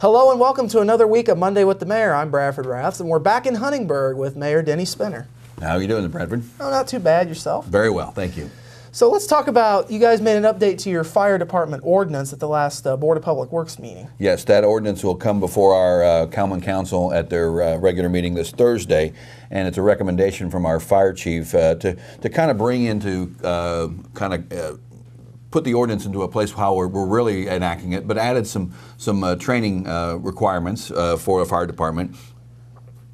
Hello and welcome to another week of Monday with the Mayor. I'm Bradford Raths, and we're back in Huntingburg with Mayor Denny Spinner. How are you doing, Bradford? Oh, not too bad. Yourself? Very well, thank you. So let's talk about, you guys made an update to your fire department ordinance at the last Board of Public Works meeting. Yes, that ordinance will come before our common council at their regular meeting this Thursday, and it's a recommendation from our fire chief to kind of bring into put the ordinance into a place how we're really enacting it, but added some training requirements for a fire department.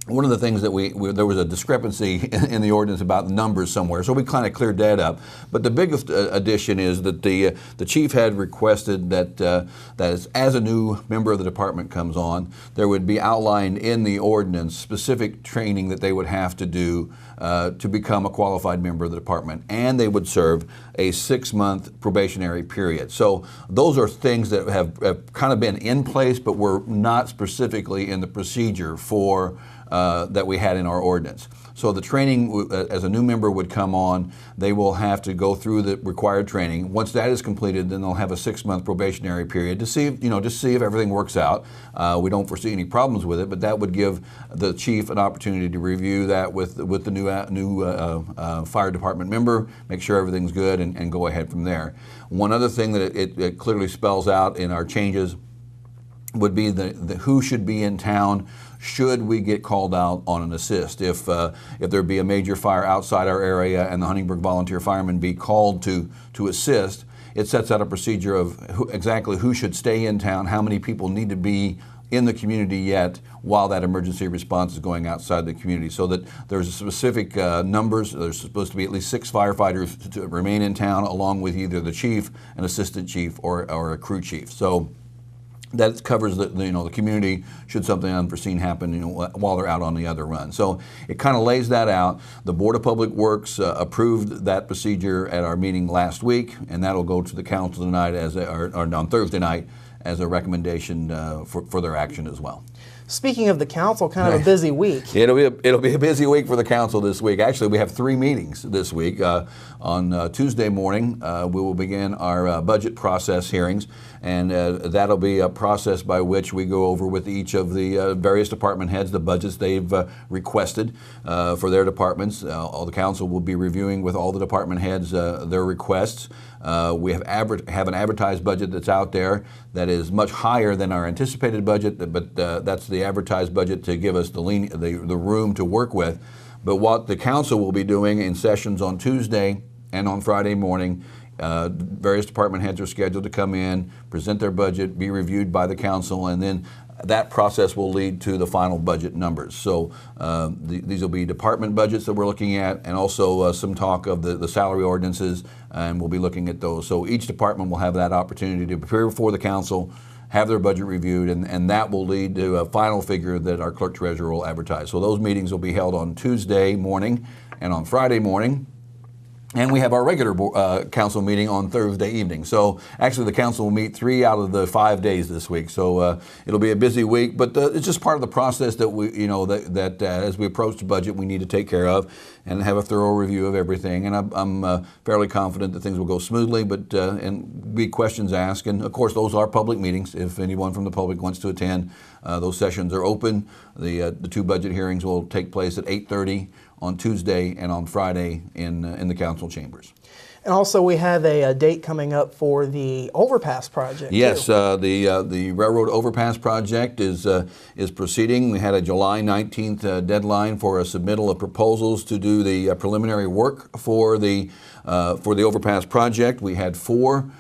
One of the things that there was a discrepancy in the ordinance about the numbers somewhere, so we kind of cleared that up. But the biggest addition is that the chief had requested that as a new member of the department comes on, there would be outlined in the ordinance specific training that they would have to do to become a qualified member of the department, and they would serve a 6-month probationary period. So those are things that have kind of been in place, but were not specifically in the procedure for that we had in our ordinance. So the training, as a new member would come on, they will have to go through the required training. Once that is completed, then they'll have a 6-month probationary period to see, just see if everything works out. We don't foresee any problems with it, but that would give the chief an opportunity to review that with the new fire department member, make sure everything's good, and go ahead from there. One other thing that it clearly spells out in our changes would be the who should be in town should we get called out on an assist. If there be a major fire outside our area and the Huntingburg volunteer firemen be called to assist, it sets out a procedure of exactly who should stay in town, how many people need to be in the community yet while that emergency response is going outside the community, so that there's specific numbers. There's supposed to be at least 6 firefighters to remain in town, along with either the chief, an assistant chief, or a crew chief. So that covers the community should something unforeseen happen while they're out on the other run. So it kind of lays that out. The Board of Public Works approved that procedure at our meeting last week, and that'll go to the council tonight or on Thursday night as a recommendation for their action as well. Speaking of the council, kind of a busy week. It'll be a busy week for the council this week. Actually, we have 3 meetings this week. On Tuesday morning, we will begin our budget process hearings, and that'll be a process by which we go over with each of the various department heads the budgets they've requested for their departments. All the council will be reviewing with all the department heads their requests. We have an advertised budget that's out there that is much higher than our anticipated budget, but that's the advertised budget to give us the room to work with. But what the council will be doing in sessions on Tuesday and on Friday morning, various department heads are scheduled to come in, present their budget, be reviewed by the council, and then that process will lead to the final budget numbers. So these will be department budgets that we're looking at, and also some talk of the salary ordinances, and we'll be looking at those. So each department will have that opportunity to prepare before the council, have their budget reviewed, and that will lead to a final figure that our clerk treasurer will advertise. So those meetings will be held on Tuesday morning and on Friday morning. And we have our regular council meeting on Thursday evening. So actually the council will meet 3 out of the 5 days this week. So it'll be a busy week, but it's just part of the process that we, that as we approach the budget, we need to take care of and have a thorough review of everything. And I'm fairly confident that things will go smoothly, but and be questions asked. And of course, those are public meetings. If anyone from the public wants to attend, those sessions are open. The 2 budget hearings will take place at 8:30 on Tuesday and on Friday in the council chambers. And also we have a date coming up for the overpass project. Yes, the railroad overpass project is proceeding. We had a July 19th deadline for a submittal of proposals to do the preliminary work for the overpass project. We had 4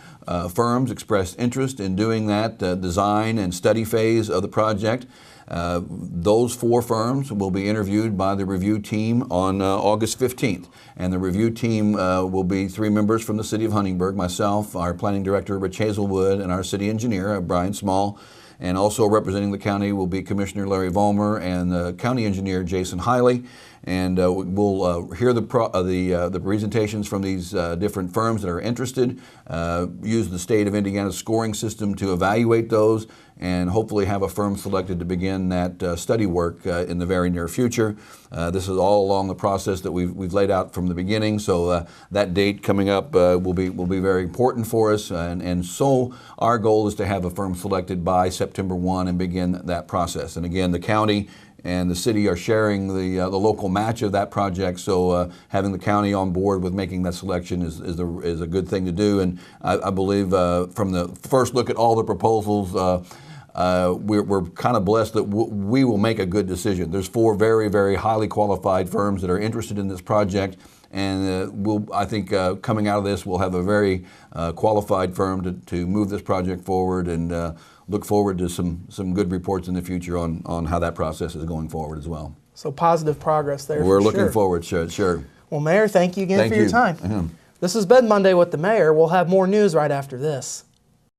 firms expressed interest in doing that design and study phase of the project. Those 4 firms will be interviewed by the review team on August 15th. And the review team will be 3 members from the city of Huntingburg, myself, our planning director, Rich Hazelwood, and our city engineer, Brian Small. And also representing the county will be Commissioner Larry Vollmer and the county engineer, Jason Hiley. and we'll hear the presentations from these different firms that are interested, use the state of Indiana's scoring system to evaluate those, and hopefully have a firm selected to begin that study work in the very near future. This is all along the process that we've laid out from the beginning, so that date coming up will be very important for us, and so our goal is to have a firm selected by September 1 and begin that process. And again, the county and the city are sharing the local match of that project, so having the county on board with making that selection is a good thing to do. And I believe from the first look at all the proposals, we're kind of blessed that we will make a good decision. There's 4 very, very highly qualified firms that are interested in this project, and I think coming out of this, we'll have a very qualified firm to move this project forward, and look forward to some good reports in the future on how that process is going forward as well. So positive progress there. We're looking forward, sure. Well, Mayor, thank you again for your time. This has been Monday with the Mayor. We'll have more news right after this.